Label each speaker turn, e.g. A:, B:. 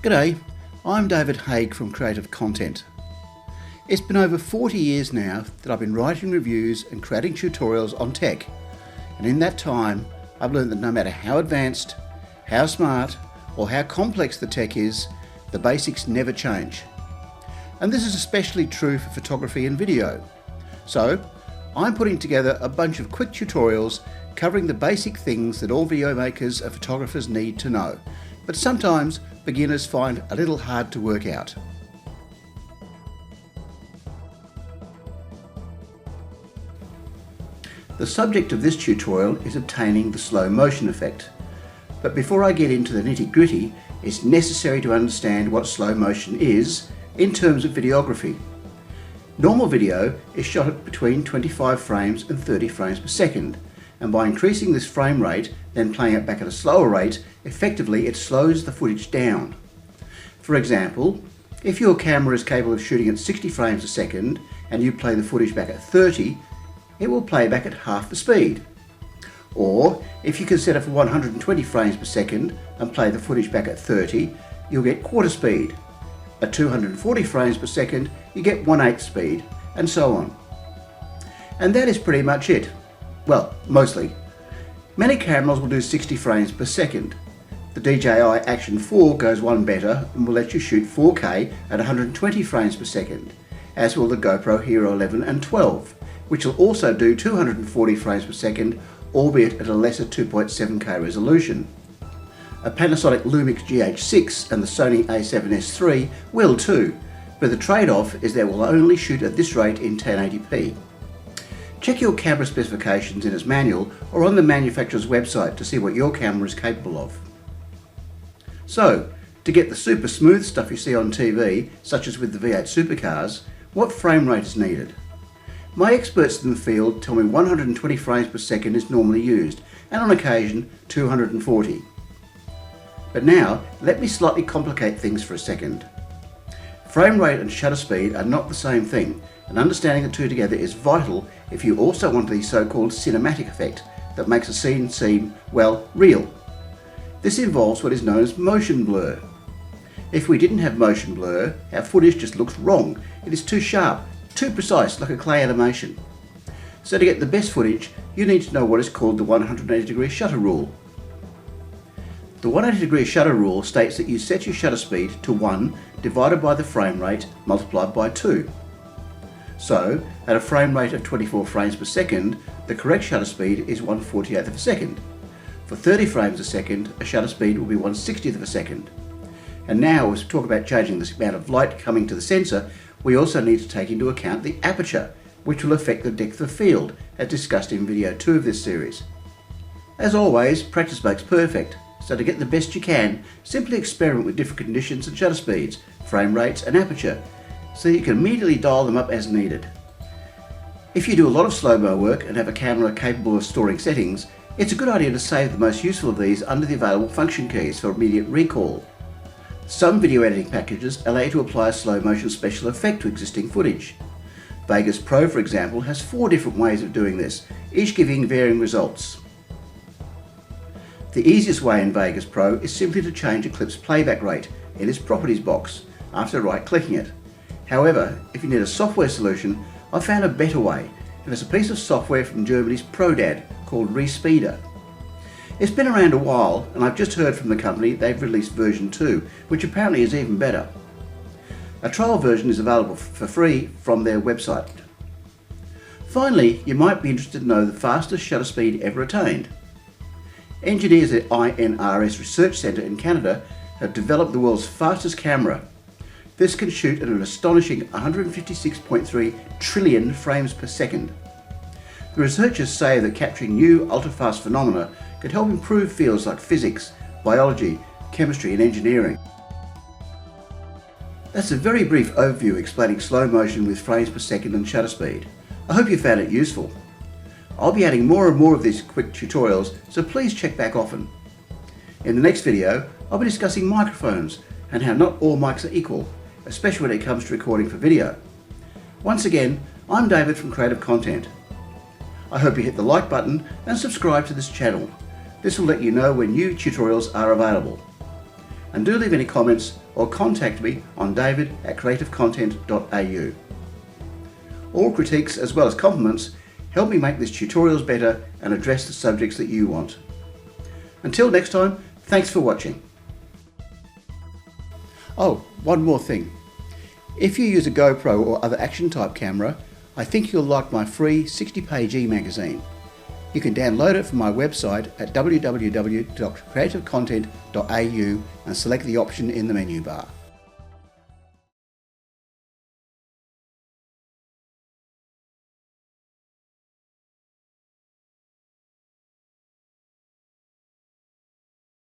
A: G'day, I'm David Haig from Creative Content. It's been over 40 years now that I've been writing reviews and creating tutorials on tech, and in that time I've learned that no matter how advanced, how smart or how complex the tech is, the basics never change. And this is especially true for photography and video. So I'm putting together a bunch of quick tutorials covering the basic things that all video makers and photographers need to know, but sometimes beginners find a little hard to work out. The subject of this tutorial is obtaining the slow motion effect. But before I get into the nitty-gritty, it's necessary to understand what slow motion is in terms of videography. Normal video is shot at between 25 frames and 30 frames per second, and by increasing this frame rate, then playing it back at a slower rate, effectively it slows the footage down. For example, if your camera is capable of shooting at 60 frames a second and you play the footage back at 30, it will play back at half the speed. Or if you can set it for 120 frames per second and play the footage back at 30, you'll get quarter speed. At 240 frames per second, you get 1/8 speed, and so on. And that is pretty much it. Well, mostly. Many cameras will do 60 frames per second. The DJI Action 4 goes one better and will let you shoot 4K at 120 frames per second, as will the GoPro Hero 11 and 12, which will also do 240 frames per second, albeit at a lesser 2.7K resolution. A Panasonic Lumix GH6 and the Sony a7S III will too, but the trade-off is they will only shoot at this rate in 1080p. Check your camera specifications in its manual or on the manufacturer's website to see what your camera is capable of. So, to get the super smooth stuff you see on TV, such as with the V8 supercars, what frame rate is needed? My experts in the field tell me 120 frames per second is normally used, and on occasion 240. But now, let me slightly complicate things for a second. Frame rate and shutter speed are not the same thing, and understanding the two together is vital if you also want the so-called cinematic effect that makes a scene seem, well, real. This involves what is known as motion blur. If we didn't have motion blur, our footage just looks wrong. It is too sharp, too precise, like a clay animation. So to get the best footage, you need to know what is called the 180-degree shutter rule. The 180-degree shutter rule states that you set your shutter speed to 1 divided by the frame rate multiplied by 2. So, at a frame rate of 24 frames per second, the correct shutter speed is 1/48 of a second. For 30 frames a second, a shutter speed will be 1/60 of a second. And now, as we talk about changing the amount of light coming to the sensor, we also need to take into account the aperture, which will affect the depth of field, as discussed in video 2 of this series. As always, practice makes perfect, so to get the best you can, simply experiment with different conditions and shutter speeds, frame rates and aperture, so you can immediately dial them up as needed. If you do a lot of slow-mo work and have a camera capable of storing settings, it's a good idea to save the most useful of these under the available function keys for immediate recall. Some video editing packages allow you to apply a slow motion special effect to existing footage. Vegas Pro, for example, has 4 different ways of doing this, each giving varying results. The easiest way in Vegas Pro is simply to change a clip's playback rate in its properties box after right-clicking it. However, if you need a software solution, I've found a better way, and it's a piece of software from Germany's ProDAD called Respeeder. It's been around a while, and I've just heard from the company they've released version 2, which apparently is even better. A trial version is available for free from their website. Finally, you might be interested to know the fastest shutter speed ever attained. Engineers at INRS Research Centre in Canada have developed the world's fastest camera. This can shoot at an astonishing 156.3 trillion frames per second. The researchers say that capturing new ultra-fast phenomena could help improve fields like physics, biology, chemistry and engineering. That's a very brief overview explaining slow motion with frames per second and shutter speed. I hope you found it useful. I'll be adding more and more of these quick tutorials, so please check back often. In the next video, I'll be discussing microphones and how not all mics are equal, especially when it comes to recording for video. Once again, I'm David from Creative Content. I hope you hit the like button and subscribe to this channel. This will let you know when new tutorials are available. And do leave any comments or contact me on david@creativecontent.au. All critiques as well as compliments help me make these tutorials better and address the subjects that you want. Until next time, thanks for watching. Oh, one more thing. If you use a GoPro or other action type camera, I think you'll like my free 60-page e-magazine. You can download it from my website at www.creativecontent.au and select the option in the menu bar.